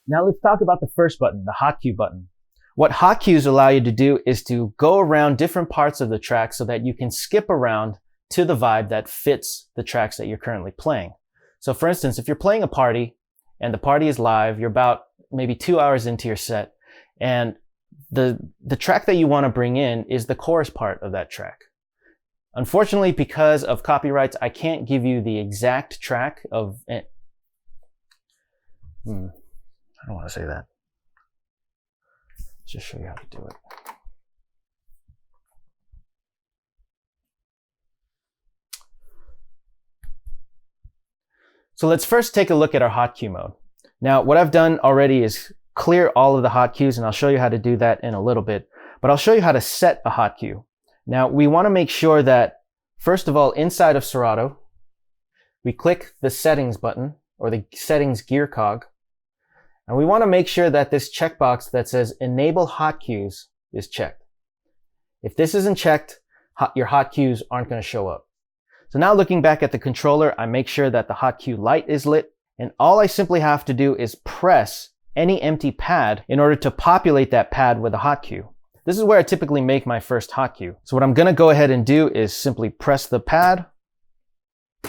Now let's talk about the first button, the Hotkey button. What hotkeys allow you to do is to go around different parts of the track so that you can skip around to the vibe that fits the tracks that you're currently playing. So for instance, if you're playing a party and the party is live, you're about maybe 2 hours into your set, and the track that you want to bring in is the chorus part of that track. Unfortunately, because of copyrights, I can't give you the exact track of it. I don't want to say that. Let's just show you how to do it. So let's first take a look at our hotkey mode. Now, what I've done already is clear all of the hotkeys, and I'll show you how to do that in a little bit, but I'll show you how to set a hotkey. Now, we want to make sure that, first of all, inside of Serato, we click the settings button, or the settings gear cog, and we want to make sure that this checkbox that says enable hotkeys is checked. If this isn't checked, your hotkeys aren't going to show up. So now looking back at the controller, I make sure that the hotkey light is lit, and all I simply have to do is press any empty pad in order to populate that pad with a hotkey. This is where I typically make my first hotkey. So what I'm going to go ahead and do is simply press the pad.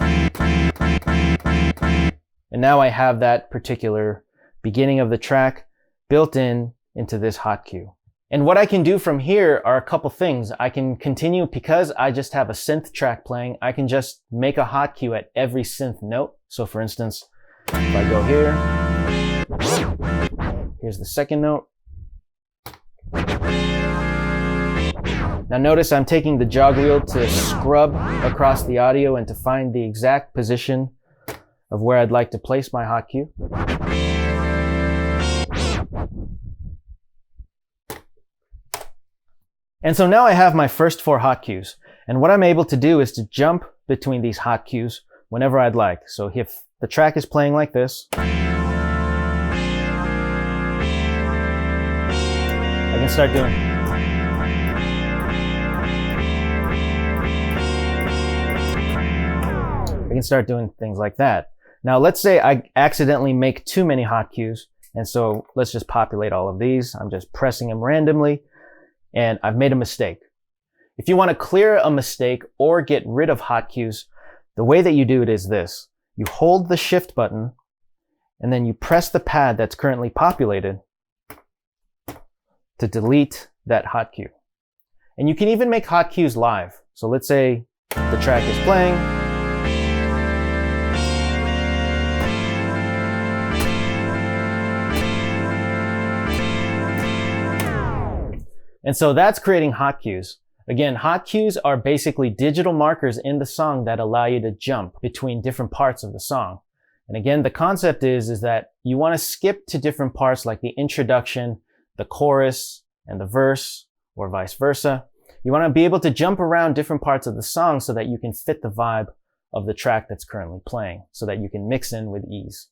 And now I have that particular beginning of the track built into this hotkey. And what I can do from here are a couple things. I can continue, because I just have a synth track playing, I can just make a hotkey at every synth note. So for instance, if I go here, here's the second note. Now notice I'm taking the jog wheel to scrub across the audio and to find the exact position of where I'd like to place my hotkey. And so now I have my first 4 hotkeys. And what I'm able to do is to jump between these hotkeys whenever I'd like. So if the track is playing like this, I can start doing things like that. Now let's say I accidentally make too many hotkeys, and so let's just populate all of these. I'm just pressing them randomly, and I've made a mistake. If you want to clear a mistake or get rid of hotkeys, the way that you do it is this. You hold the shift button, and then you press the pad that's currently populated to delete that hotkey. And you can even make hotkeys live. So let's say the track is playing. And so that's creating hotkeys. Again, hotkeys are basically digital markers in the song that allow you to jump between different parts of the song. And again, the concept is that you want to skip to different parts like the introduction, the chorus, and the verse, or vice versa. You want to be able to jump around different parts of the song so that you can fit the vibe of the track that's currently playing, so that you can mix in with ease.